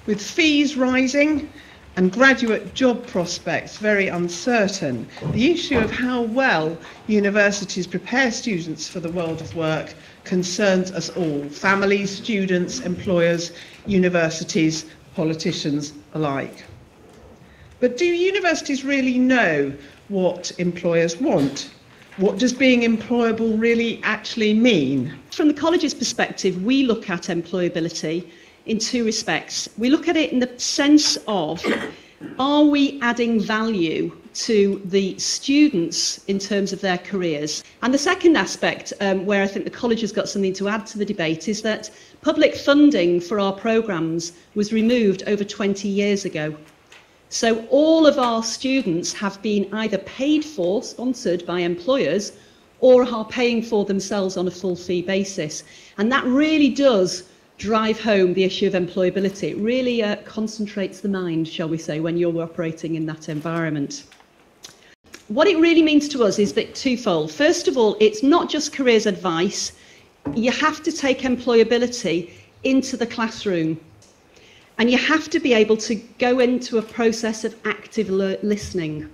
With fees rising and graduate job prospects very uncertain, the issue of how well universities prepare students for the world of work concerns us all: families, students, employers, universities, politicians alike. But do universities really know what employers want? What does being employable really actually mean? From the college's perspective, we look at employability in two respects. We look at it in the sense of, are we adding value to the students in terms of their careers? And the second aspect, where I think the college has got something to add to the debate, is that public funding for our programmes was removed over 20 years ago. So all of our students have been either paid for, sponsored by employers, or are paying for themselves on a full fee basis. And that really does drive home the issue of employability. It really concentrates the mind, shall we say, when you're operating in that environment. What it really means to us is that twofold. First of all, it's not just careers advice. You have to take employability into the classroom. And you have to be able to go into a process of active listening,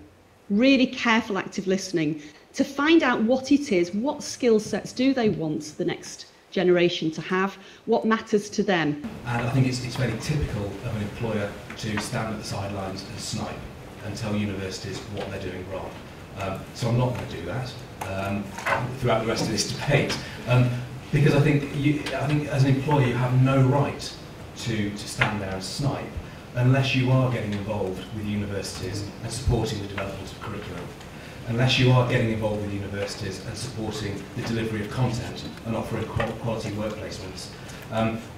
really careful active listening, to find out what it is, what skill sets do they want the next generation to have, what matters to them. And I think it's very typical of an employer to stand at the sidelines and snipe and tell universities what they're doing wrong. So I'm not going to do that throughout the rest of this debate, because I think as an employer you have no right to stand there and snipe unless you are getting involved with universities and supporting the development of curriculum, unless you are getting involved with universities and supporting the delivery of content and offering quality work placements,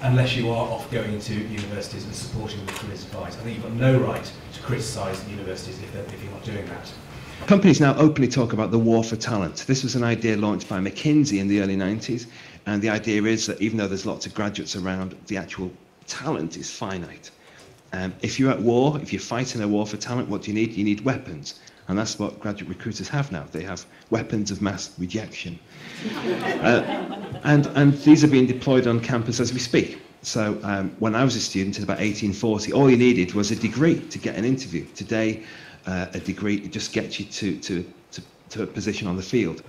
unless you are off going into universities and supporting the careers advice. I think you've got no right to criticise the universities if you're not doing that. Companies now openly talk about the war for talent. This was an idea launched by McKinsey in the early 90s, and the idea is that even though there's lots of graduates around, the actual talent is finite. If you're at war, if you're fighting a war for talent, what do you need? You need weapons. And that's what graduate recruiters have now. They have weapons of mass rejection. And these are being deployed on campus as we speak. So when I was a student in about 1840, all you needed was a degree to get an interview. Today, a degree just gets you to a position on the field.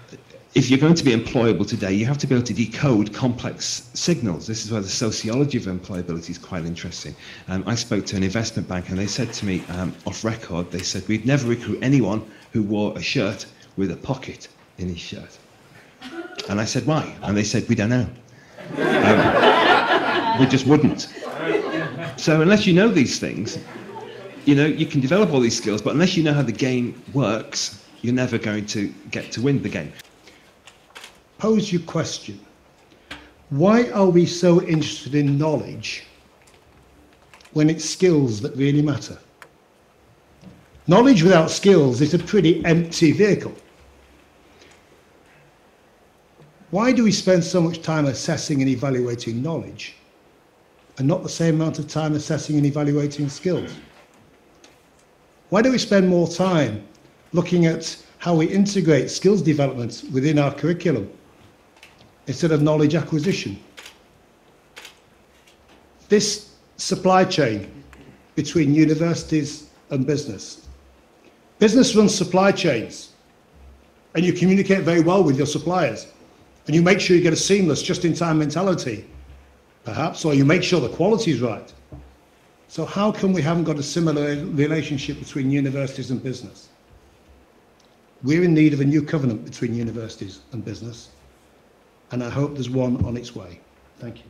If you're going to be employable today, you have to be able to decode complex signals. This is where the sociology of employability is quite interesting. I spoke to an investment bank and they said to me, off record, they said, we'd never recruit anyone who wore a shirt with a pocket in his shirt. And I said, why? And they said, we don't know. We just wouldn't. So unless you know these things, you can develop all these skills, but unless you know how the game works, you're never going to get to win the game. Pose your question. Why are we so interested in knowledge when it's skills that really matter? Knowledge without skills is a pretty empty vehicle. Why do we spend so much time assessing and evaluating knowledge and not the same amount of time assessing and evaluating skills? Why do we spend more time looking at how we integrate skills development within our curriculum instead of knowledge acquisition? This supply chain between universities and business. Business runs supply chains, and you communicate very well with your suppliers, and you make sure you get a seamless, just-in-time mentality, perhaps, or you make sure the quality is right. So how come we haven't got a similar relationship between universities and business? We're in need of a new covenant between universities and business, and I hope there's one on its way. Thank you.